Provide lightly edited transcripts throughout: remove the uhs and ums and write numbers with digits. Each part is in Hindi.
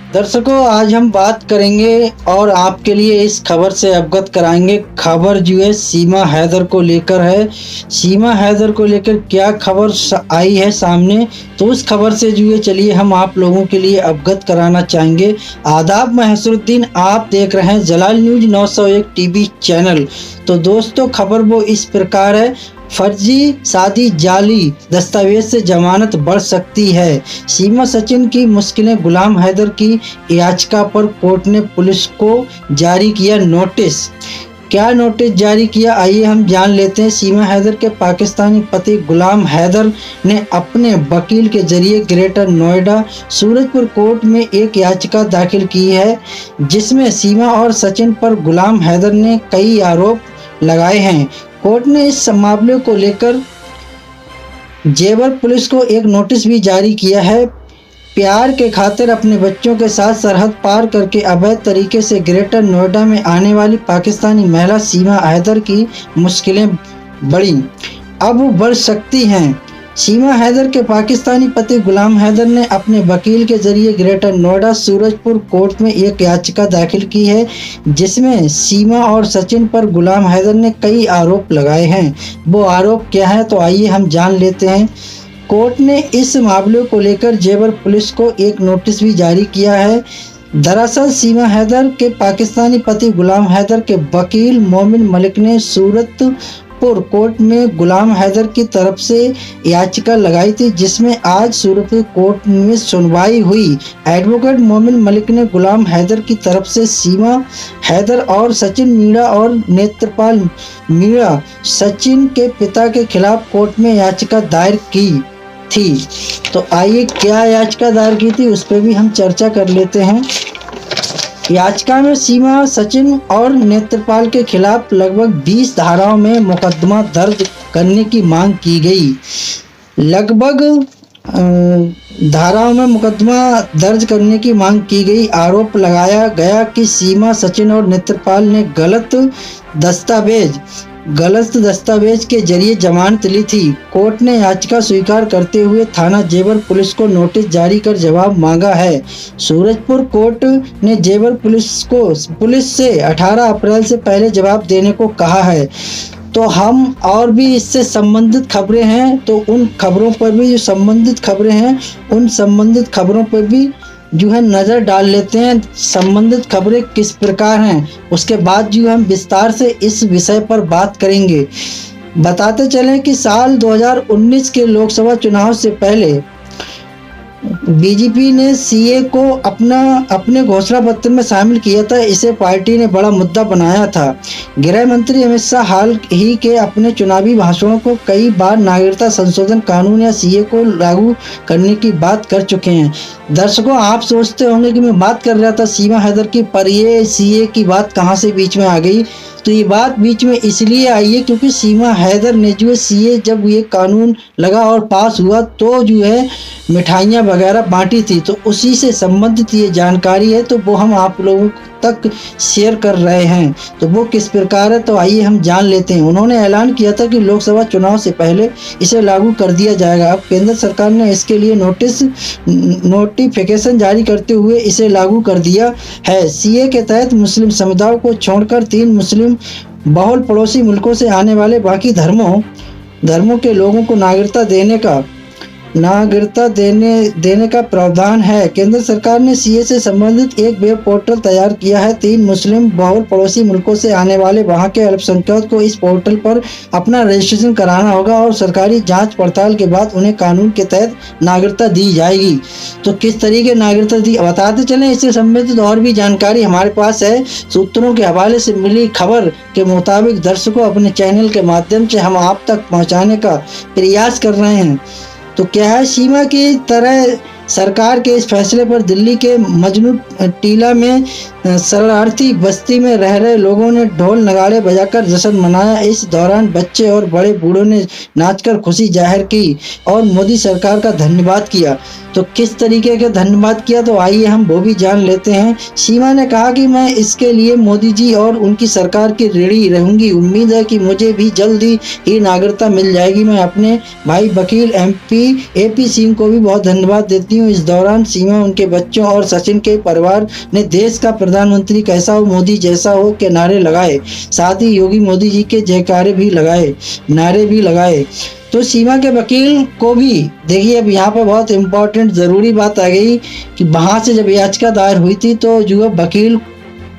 दर्शकों, आज हम बात करेंगे और आपके लिए इस खबर से अवगत कराएंगे। खबर जो है सीमा हैदर को लेकर है। सीमा हैदर को लेकर क्या खबर आई है सामने, तो उस खबर से जो है चलिए हम आप लोगों के लिए अवगत कराना चाहेंगे। आदाब, मैं हसरुद्दीन, आप देख रहे हैं जलाल न्यूज 901 टीवी चैनल। तो दोस्तों, खबर वो इस प्रकार है, फर्जी शादी, जाली दस्तावेज से जमानत बढ़ सकती है। सीमा सचिन की मुश्किलें, गुलाम हैदर की याचिका पर कोर्ट ने पुलिस को जारी किया नोटिस। क्या नोटिस जारी किया, आइए हम जान लेते हैं। सीमा हैदर के पाकिस्तानी पति गुलाम हैदर ने अपने वकील के जरिए ग्रेटर नोएडा सूरजपुर कोर्ट में एक याचिका दाखिल की है, जिसमें सीमा और सचिन पर गुलाम हैदर ने कई आरोप लगाए हैं। कोर्ट ने इस मामले को लेकर जेवर पुलिस को एक नोटिस भी जारी किया है। प्यार के खातिर अपने बच्चों के साथ सरहद पार करके अवैध तरीके से ग्रेटर नोएडा में आने वाली पाकिस्तानी महिला सीमा हैदर की मुश्किलें अब बढ़ सकती हैं। सीमा हैदर के पाकिस्तानी पति गुलाम हैदर ने अपने वकील के जरिए ग्रेटर नोएडा सूरजपुर कोर्ट में एक याचिका दाखिल की है, जिसमें सीमा और सचिन पर गुलाम हैदर ने कई आरोप लगाए हैं। वो आरोप क्या है, तो आइए हम जान लेते हैं। कोर्ट ने इस मामले को लेकर जेवर पुलिस को एक नोटिस भी जारी किया है। दरअसल सीमा हैदर के पाकिस्तानी पति गुलाम हैदर के वकील मोमिन मलिक ने सूरतपुर कोर्ट में गुलाम हैदर की तरफ से याचिका लगाई थी, जिसमें आज सूरतपुर कोर्ट में सुनवाई हुई। एडवोकेट मोमिन मलिक ने गुलाम हैदर की तरफ से सीमा हैदर और सचिन मीणा और नेत्रपाल मीणा सचिन के पिता के खिलाफ कोर्ट में याचिका दायर की थी। तो आइए क्या याचिका दायर की थी उस पर भी हम चर्चा कर लेते हैं। याचिका में सीमा, सचिन और नेत्रपाल के खिलाफ लगभग 20 धाराओं में मुकदमा दर्ज करने की मांग की गई। लगभग धाराओं में मुकदमा दर्ज करने की मांग की गई। आरोप लगाया गया कि सीमा, सचिन और नेत्रपाल ने गलत दस्तावेज के जरिए जमानत ली थी। कोर्ट ने याचिका स्वीकार करते हुए थाना जेवर पुलिस को नोटिस जारी कर जवाब मांगा है। सूरजपुर कोर्ट ने जेवर पुलिस से 18 अप्रैल से पहले जवाब देने को कहा है। तो हम और भी इससे संबंधित खबरें हैं, तो उन खबरों पर भी जो संबंधित खबरें हैं, उन संबंधित खबरों पर भी जो है नज़र डाल लेते हैं। संबंधित खबरें किस प्रकार हैं, उसके बाद जो हम विस्तार से इस विषय पर बात करेंगे। बताते चलें कि साल 2019 के लोकसभा चुनाव से पहले बीजेपी ने सीए को अपने घोषणा पत्र में शामिल किया था। इसे पार्टी ने बड़ा मुद्दा बनाया था। गृह मंत्री अमित शाह हाल ही के अपने चुनावी भाषणों को कई बार नागरिकता संशोधन कानून या सीए को लागू करने की बात कर चुके हैं। दर्शकों, आप सोचते होंगे कि मैं बात कर रहा था सीमा हैदर की, पर ये सीए की बात कहाँ से बीच में आ गई। तो ये बात बीच में इसलिए आई है क्योंकि सीमा हैदर ने जो है सीए, जब ये कानून लगा और पास हुआ तो जो है मिठाइयाँ वगैरह बांटी थी, तो उसी से संबंधित ये जानकारी है, तो वो हम आप लोगों तक शेयर कर रहे हैं। तो वो किस प्रकार है, तो आइए हम जान लेते हैं। उन्होंने ऐलान किया था कि लोकसभा चुनाव से पहले इसे लागू कर दिया जाएगा। अब केंद्र सरकार ने इसके लिए नोटिफिकेशन जारी करते हुए इसे लागू कर दिया है। सीए के तहत मुस्लिम समुदाय को छोड़कर 3 मुस्लिम बहुल पड़ोसी मुल्कों से आने वाले बाकी धर्मों के लोगों को नागरिकता देने का प्रावधान है। केंद्र सरकार ने सीए से संबंधित एक वेब पोर्टल तैयार किया है। 3 मुस्लिम बहुल पड़ोसी मुल्कों से आने वाले वहां के अल्पसंख्यक को इस पोर्टल पर अपना रजिस्ट्रेशन कराना होगा और सरकारी जांच पड़ताल के बाद उन्हें कानून के तहत नागरिकता दी जाएगी। तो किस तरीके नागरिकता दी, बताते चलें। इससे संबंधित और भी जानकारी हमारे पास है। सूत्रों के हवाले से मिली खबर के मुताबिक दर्शकों, अपने चैनल के माध्यम से हम आप तक पहुँचाने का प्रयास कर रहे हैं। तो क्या है, सीमा की तरह सरकार के इस फैसले पर दिल्ली के मजनू टीला में शरणार्थी बस्ती में रह रहे लोगों ने ढोल नगाड़े बजाकर जश्न मनाया। इस दौरान बच्चे और बड़े बूढ़ों ने नाचकर खुशी जाहिर की और मोदी सरकार का धन्यवाद किया। तो किस तरीके का धन्यवाद किया, तो आइए हम वो भी जान लेते हैं। सीमा ने कहा कि मैं इसके लिए मोदी जी और उनकी सरकार की ऋणी रहूंगी। उम्मीद है कि मुझे भी जल्दी ही नागरिकता मिल जाएगी। मैं अपने भाई वकील एपी सिंह को भी बहुत धन्यवाद देती करती हूँ। इस दौरान सीमा, उनके बच्चों और सचिन के परिवार ने देश का प्रधानमंत्री कैसा हो, मोदी जैसा हो के नारे लगाए। साथ ही योगी मोदी जी के जयकारे भी लगाए, नारे भी लगाए। तो सीमा के वकील को भी देखिए, अब यहाँ पर बहुत इम्पोर्टेंट ज़रूरी बात आ गई कि वहाँ से जब याचिका दायर हुई थी तो जो वकील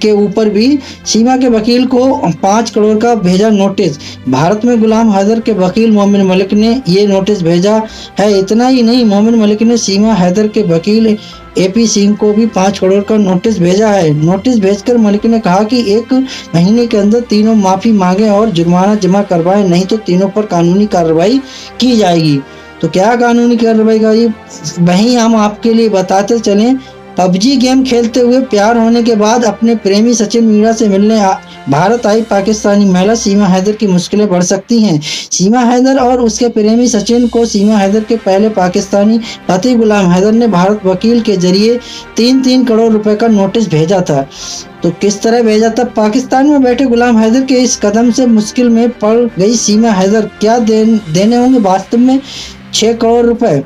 के ऊपर भी सीमा के वकील को 5 करोड़ का भेजा नोटिस। भारत में गुलाम हैदर के वकील मोमिन मलिक ने ये नोटिस भेजा है। इतना ही नहीं, मोमिन मलिक ने सीमा हैदर के वकील एपी सिंह को भी 5 करोड़ का नोटिस भेजा है। नोटिस भेजकर मलिक ने कहा कि 1 महीने के अंदर तीनों माफी मांगे और जुर्माना जमा करवाएं, नहीं तो तीनों पर कानूनी कार्रवाई की जाएगी। तो क्या कानूनी कार्रवाई का ये वहीं हम आपके लिए बताते चलें। पबजी गेम खेलते हुए प्यार होने के बाद अपने प्रेमी सचिन मीणा से मिलने भारत आई पाकिस्तानी महिला सीमा हैदर की मुश्किलें बढ़ सकती हैं। सीमा हैदर और उसके प्रेमी सचिन को सीमा हैदर के पहले पाकिस्तानी पति गुलाम हैदर ने भारत वकील के जरिए 3-3 करोड़ रुपए का नोटिस भेजा था। तो किस तरह भेजा था? पाकिस्तान में बैठे गुलाम हैदर के इस कदम से मुश्किल में पड़ गई सीमा हैदर। क्या देने होंगे वास्तव में 6 करोड़ रुपए?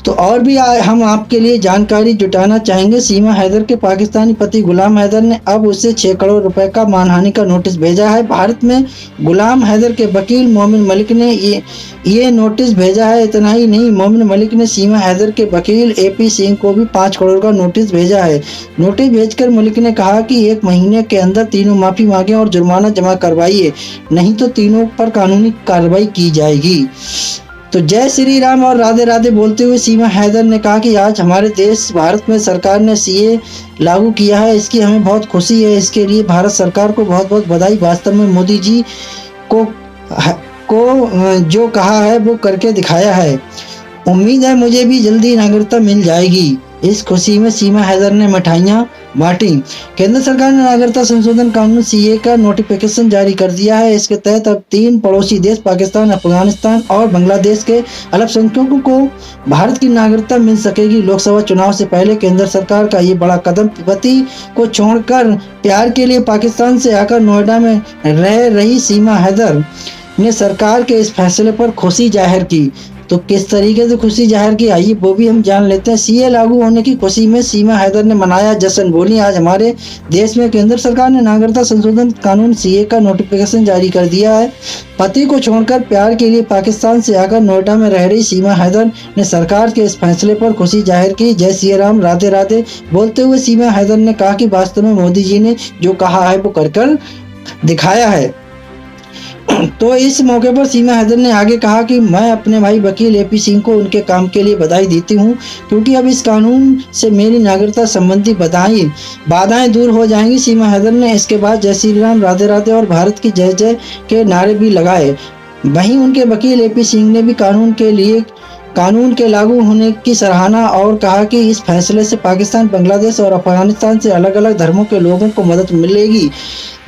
तो और भी हम आपके लिए जानकारी जुटाना चाहेंगे। सीमा हैदर के पाकिस्तानी पति गुलाम हैदर ने अब उसे 6 करोड़ रुपए का मानहानि का नोटिस भेजा है। भारत में गुलाम हैदर के वकील मोमिन मलिक ने ये नोटिस भेजा है। इतना ही नहीं, मोमिन मलिक ने सीमा हैदर के वकील एपी सिंह को भी 5 करोड़ का नोटिस भेजा है। नोटिस भेजकर मलिक ने कहा कि 1 महीने के अंदर तीनों माफी मांगे और जुर्माना जमा करवाइए, नहीं तो तीनों पर कानूनी कार्रवाई की जाएगी। तो जय श्री राम और राधे राधे बोलते हुए सीमा हैदर ने कहा कि आज हमारे देश भारत में सरकार ने सीए लागू किया है, इसकी हमें बहुत खुशी है। इसके लिए भारत सरकार को बहुत बहुत बधाई। वास्तव में मोदी जी को जो कहा है वो करके दिखाया है। उम्मीद है मुझे भी जल्दी नागरिकता मिल जाएगी। इस खुशी में सीमा हैदर ने मिठाइयाँ बांटी। केंद्र सरकार ने नागरिकता संशोधन कानून सीए का नोटिफिकेशन जारी कर दिया है। इसके तहत अब 3 पड़ोसी देश पाकिस्तान, अफगानिस्तान और बांग्लादेश के अल्पसंख्यकों को भारत की नागरिकता मिल सकेगी। लोकसभा चुनाव से पहले केंद्र सरकार का ये बड़ा कदम पति को छोड़कर प्यार के लिए पाकिस्तान से आकर नोएडा में रह रही सीमा हैदर ने सरकार के इस फैसले पर खुशी जाहिर की। तो किस तरीके से खुशी जाहिर की, आइए वो भी हम जान लेते हैं। सीए लागू होने की खुशी में सीमा हैदर ने मनाया जश्न। बोली, आज हमारे देश में केंद्र सरकार ने नागरिकता संशोधन कानून सीए का नोटिफिकेशन जारी कर दिया है। पति को छोड़कर प्यार के लिए पाकिस्तान से आकर नोएडा में रह रही सीमा हैदर ने सरकार के इस फैसले पर खुशी जाहिर की। जय श्री राम, राधे राधे बोलते हुए सीमा हैदर ने कहा कि वास्तव में मोदी जी ने जो कहा है वो कर दिखाया है। तो इस मौके पर सीमा हैदर ने आगे कहा कि मैं अपने भाई वकील एपी सिंह को उनके काम के लिए बधाई देती हूं, क्योंकि अब इस कानून से मेरी नागरिकता संबंधी बाधाएं दूर हो जाएंगी। सीमा हैदर ने इसके बाद जय श्री राम, राधे राधे और भारत की जय जय के नारे भी लगाए। वहीं उनके वकील एपी सिंह ने भी कानून के लागू होने की सराहना और कहा कि इस फैसले से पाकिस्तान, बांग्लादेश और अफगानिस्तान से अलग अलग धर्मों के लोगों को मदद मिलेगी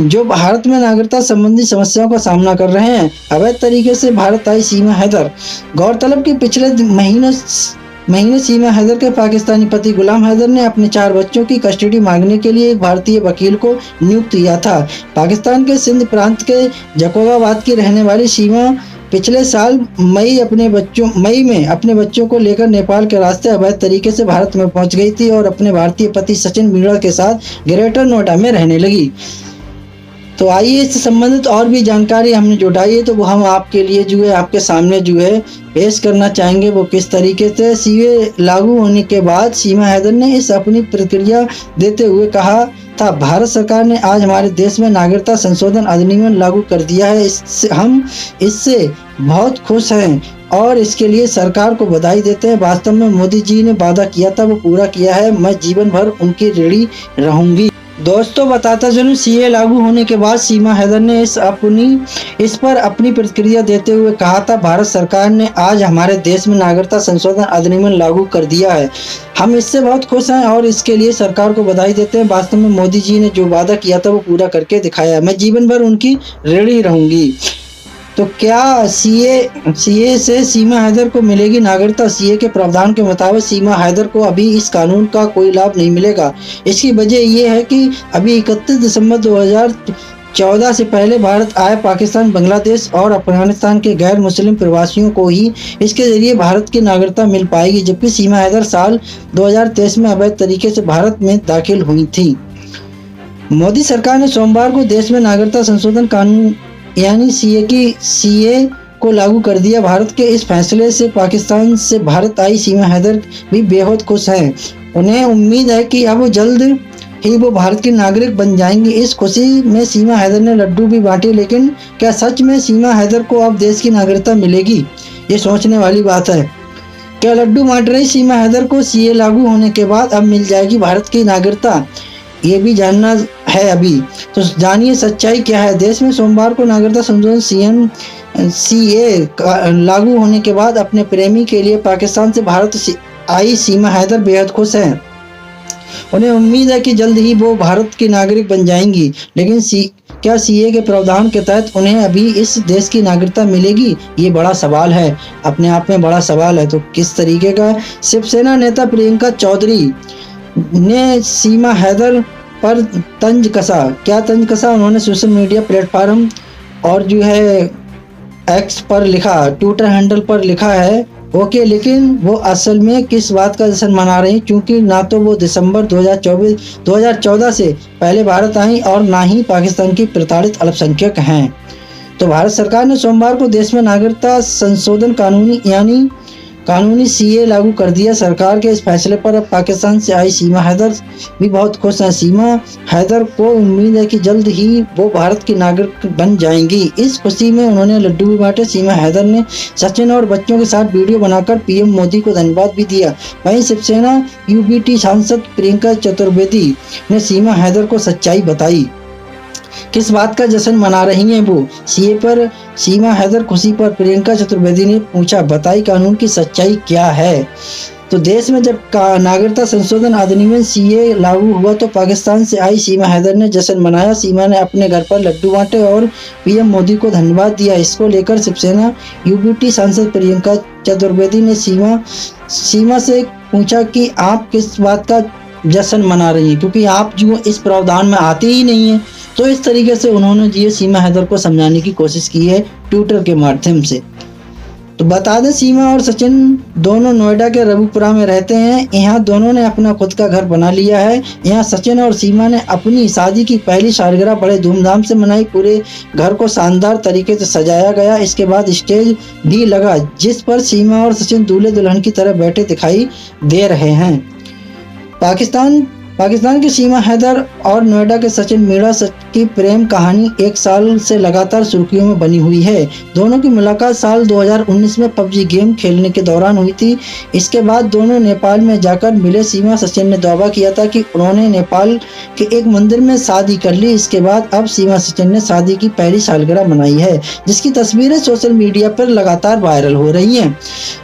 जो भारत में नागरिकता संबंधी समस्याओं का सामना कर रहे हैं। अवैध तरीके से भारत आई सीमा हैदर। गौरतलब कि पिछले महीने सीमा हैदर के पाकिस्तानी पति गुलाम हैदर ने अपने 4 बच्चों की कस्टडी मांगने के लिए एक भारतीय वकील को नियुक्त किया था। पाकिस्तान के सिंध प्रांत के जकोबाबाद की रहने वाली सीमा पिछले साल मई में अपने बच्चों को लेकर नेपाल के रास्ते अवैध तरीके से भारत में पहुंच गई थी और अपने भारतीय पति सचिन मीणा के साथ ग्रेटर नोएडा में रहने लगी। तो आइए इससे संबंधित और भी जानकारी हमने जुटाई है, तो वो हम आपके लिए आपके सामने पेश करना चाहेंगे। वो किस तरीके से सीए लागू होने के बाद सीमा हैदर ने इस अपनी प्रतिक्रिया देते हुए कहा था, भारत सरकार ने आज हमारे देश में नागरिकता संशोधन अधिनियम लागू कर दिया है। हम इससे बहुत खुश हैं और इसके लिए सरकार को बधाई देते हैं। वास्तव में मोदी जी ने वादा किया था वो पूरा किया है। मैं जीवन भर उनकी ऋणी रहूंगी। दोस्तों, बताता चलूं, सीए लागू होने के बाद सीमा हैदर ने इस पर अपनी प्रतिक्रिया देते हुए कहा था, भारत सरकार ने आज हमारे देश में नागरिकता संशोधन अधिनियम लागू कर दिया है। हम इससे बहुत खुश हैं और इसके लिए सरकार को बधाई देते हैं। वास्तव में मोदी जी ने जो वादा किया था वो पूरा करके दिखाया। मैं जीवन भर उनकी ऋणी रहूंगी। तो क्या सीए से सीमा हैदर को मिलेगी नागरिकता? सीए के प्रावधान के मुताबिक सीमा हैदर को अभी इस कानून का कोई लाभ नहीं मिलेगा। इसकी वजह यह है कि अभी 31 दिसंबर 2014 से पहले भारत आए पाकिस्तान, बांग्लादेश और अफगानिस्तान के गैर मुस्लिम प्रवासियों को ही इसके जरिए भारत की नागरिकता मिल पाएगी, जबकि सीमा हैदर साल 2023 में अवैध तरीके से भारत में दाखिल हुई थी। मोदी सरकार ने सोमवार को देश में नागरिकता संशोधन कानून यानी सीए को लागू कर दिया। भारत के इस फैसले से पाकिस्तान से भारत आई सीमा हैदर भी बेहद खुश हैं। उन्हें उम्मीद है कि अब जल्द ही वो भारत की नागरिक बन जाएंगी। इस खुशी में सीमा हैदर ने लड्डू भी बांटे। लेकिन क्या सच में सीमा हैदर को अब देश की नागरिकता मिलेगी? ये सोचने वाली बात है। क्या लड्डू बांट रही सीमा हैदर को सीए लागू होने के बाद अब मिल जाएगी भारत की नागरिकता? ये भी जानना है अभी। तो जानिए सच्चाई क्या है। देश में सोमवार को नागरिकता संशोधन सीए लागू होने के बाद अपने प्रेमी के लिए पाकिस्तान से भारत आई सीमा हैदर बेहद खुश हैं। उन्हें उम्मीद है कि जल्द ही वो भारत की नागरिक बन जाएंगी। लेकिन क्या सीए के प्रावधान के तहत उन्हें अभी इस देश की नागरिकता मिलेगी? ये बड़ा सवाल है, अपने आप में बड़ा सवाल है। तो किस तरीके का? शिवसेना नेता प्रियंका चौधरी ने सीमा हैदर पर तंज कसा। क्या तंज कसा? उन्होंने सोशल मीडिया प्लेटफॉर्म और जो है एक्स पर लिखा, ट्विटर हैंडल पर लिखा है ओके, लेकिन वो असल में किस बात का जश्न मना रही, क्योंकि ना तो वो दिसंबर 2014 से पहले भारत आई और ना ही पाकिस्तान की प्रताड़ित अल्पसंख्यक हैं। तो भारत सरकार ने सोमवार को देश में नागरिकता संशोधन कानूनी सीए लागू कर दिया। सरकार के इस फैसले पर अब पाकिस्तान से आई सीमा हैदर भी बहुत खुश हैं। सीमा हैदर को उम्मीद है कि जल्द ही वो भारत की नागरिक बन जाएंगी। इस खुशी में उन्होंने लड्डू भी बांटे। सीमा हैदर ने सचिन और बच्चों के साथ वीडियो बनाकर पीएम मोदी को धन्यवाद भी दिया। वहीं शिवसेना यूबीटी सांसद प्रियंका चतुर्वेदी ने सीमा हैदर को सच्चाई बताई। किस बात का जश्न मना रही हैं वो? सीए पर सीमा हैदर खुशी पर प्रियंका चतुर्वेदी ने पूछा, बताई कानून की सच्चाई क्या है? तो देश में जब नागरिकता संशोधन अधिनियम सीए लागू हुआ तो पाकिस्तान से आई सीमा हैदर ने जश्न मनाया। सीमा ने अपने घर पर लड्डू बांटे और पीएम मोदी को धन्यवाद दिया। इसको लेकर शिवसेना यूबीटी सांसद प्रियंका चतुर्वेदी ने सीमा से पूछा कि आप किस बात का जश्न मना रही हैं, क्योंकि आप जो इस प्रावधान में आते ही नहीं है। तो इस तरीके से उन्होंने जी सीमा हैदर को समझाने की कोशिश की है ट्विटर के माध्यम से। तो बता दें, सीमा और सचिन दोनों नोएडा के रघुपुरा में रहते हैं। यहाँ दोनों ने अपना खुद का घर बना लिया है। यहाँ सचिन और सीमा ने अपनी शादी की पहली सालगिरह बड़े धूमधाम से मनाई। पूरे घर को शानदार तरीके से सजाया गया। इसके बाद स्टेज भी लगा जिस पर सीमा और सचिन दूल्हे दुल्हन की तरह बैठे दिखाई दे रहे हैं। पाकिस्तान की सीमा हैदर और नोएडा के सचिन मीणा की प्रेम कहानी एक साल से लगातार सुर्खियों में बनी हुई है। दोनों की मुलाकात साल 2019 में पबजी गेम खेलने के दौरान हुई थी। इसके बाद दोनों नेपाल में जाकर मिले। सीमा सचिन ने दावा किया था कि उन्होंने नेपाल के एक मंदिर में शादी कर ली। इसके बाद अब सीमा सचिन ने शादी की पहली सालगिरह मनाई है, जिसकी तस्वीरें सोशल मीडिया पर लगातार वायरल हो रही हैं।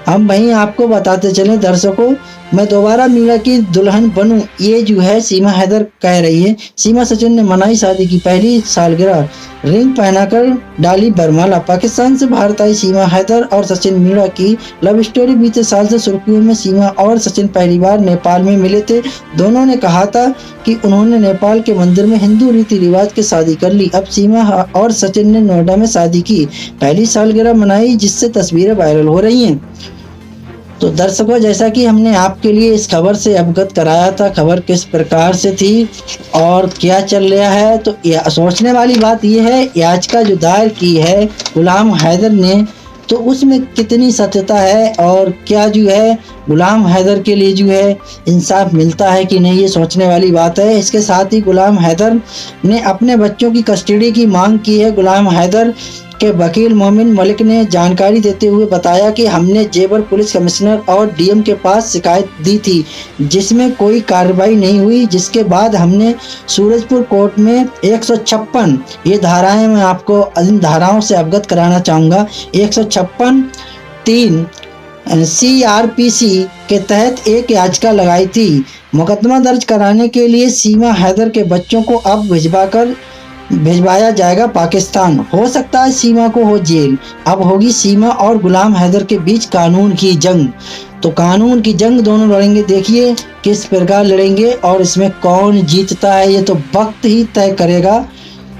हम वहीं आपको बताते चलें दर्शकों, मैं दोबारा मीणा की दुल्हन बनूं, ये जो है सीमा हैदर कह रही है। सीमा सचिन ने मनाई शादी की पहली सालगिरह, रिंग पहनाकर डाली बरमाला। पाकिस्तान से भारत आई सीमा हैदर और सचिन मीणा की लव स्टोरी बीते साल से सुर्खियों में। सीमा और सचिन पहली बार नेपाल में मिले थे। दोनों ने कहा था कि उन्होंने नेपाल के मंदिर में हिंदू रीति रिवाज की शादी कर ली। अब सीमा और सचिन ने नोएडा में शादी की पहली सालगिरह मनाई, जिससे तस्वीरें वायरल हो रही हैं। तो दर्शकों, जैसा कि हमने आपके लिए इस खबर से अवगत कराया था, खबर किस प्रकार से थी और क्या चल रहा है, तो सोचने वाली बात यह है याचिका जो दायर की है गुलाम हैदर ने, तो उसमें कितनी सत्यता है और क्या जो है गुलाम हैदर के लिए जो है इंसाफ मिलता है कि नहीं, ये सोचने वाली बात है। इसके साथ ही गुलाम हैदर ने अपने बच्चों की कस्टडी की मांग की है। गुलाम हैदर के वकील मोमिन मलिक ने जानकारी देते हुए बताया कि हमने जेवर पुलिस कमिश्नर और डीएम के पास शिकायत दी थी, जिसमें कोई कार्रवाई नहीं हुई। जिसके बाद हमने सूरजपुर कोर्ट में 156 ये धाराएं, मैं आपको इन धाराओं से अवगत कराना चाहूँगा। 156(3) CRPC के तहत एक याचिका लगाई थी। मुकदमा दर्ज कराने के लिए सीमा हैदर के बच्चों को अब भिजवाया जाएगा पाकिस्तान। हो सकता है सीमा को हो जेल। अब होगी सीमा और गुलाम हैदर के बीच कानून की जंग। तो कानून की जंग दोनों लड़ेंगे। देखिए किस प्रकार लड़ेंगे और इसमें कौन जीतता है, ये तो वक्त ही तय करेगा।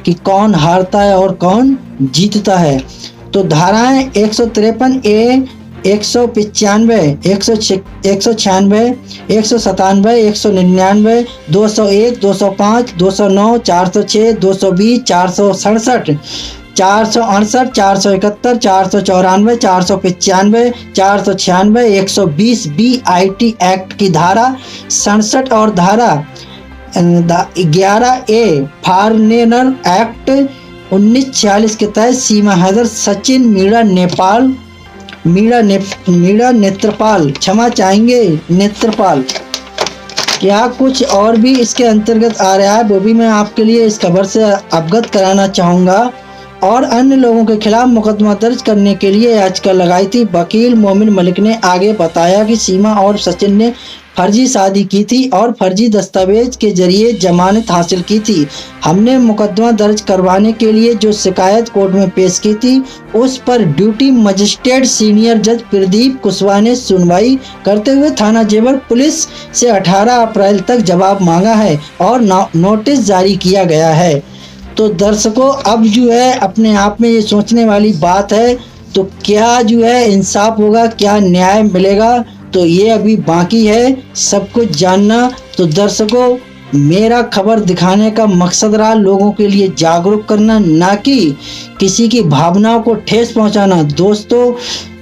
कि कौन हारता है और कौन जीतता है। तो धाराएं 153 ए, 195, 196, 197, 199, 201, 205, 209, 406, 220, 467, 468, 471, 494, 495, 496, 120 BIT एक्ट की धारा 67 और धारा 11A फॉरेनर एक्ट 1946 के तहत सीमा हैदर, सचिन मीणा नेत्रपाल, क्षमा चाहेंगे नेत्रपाल, क्या कुछ और भी इसके अंतर्गत आ रहा है वो भी मैं आपके लिए इस खबर से अवगत कराना चाहूँगा। और अन्य लोगों के खिलाफ मुकदमा दर्ज करने के लिए याचिका लगाई थी। वकील मोमिन मलिक ने आगे बताया कि सीमा और सचिन ने फर्जी शादी की थी और फर्जी दस्तावेज के जरिए जमानत हासिल की थी। हमने मुकदमा दर्ज करवाने के लिए जो शिकायत कोर्ट में पेश की थी उस पर ड्यूटी मजिस्ट्रेट सीनियर जज प्रदीप कुशवाहा ने सुनवाई करते हुए थाना जेवर पुलिस से 18 अप्रैल तक जवाब मांगा है और नोटिस जारी किया गया है। तो दर्शकों, अब जो है अपने आप में ये सोचने वाली बात है, तो क्या जो है इंसाफ होगा, क्या न्याय मिलेगा, तो ये अभी बाकी है सब कुछ जानना। तो दर्शकों, मेरा खबर दिखाने का मकसद रहा लोगों के लिए जागरूक करना, ना कि किसी की भावनाओं को ठेस पहुंचाना। दोस्तों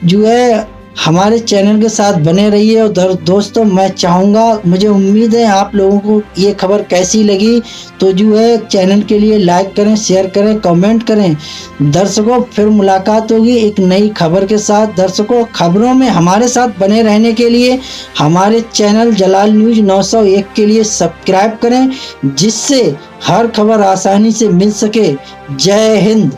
जो है हमारे चैनल के साथ बने रहिए। और दोस्तों मैं चाहूँगा, मुझे उम्मीद है आप लोगों को ये खबर कैसी लगी, तो जो है चैनल के लिए लाइक करें, शेयर करें, कमेंट करें। दर्शकों फिर मुलाकात होगी एक नई खबर के साथ। दर्शकों खबरों में हमारे साथ बने रहने के लिए हमारे चैनल जलाल न्यूज 901 के लिए सब्सक्राइब करें, जिससे हर खबर आसानी से मिल सके। जय हिंद।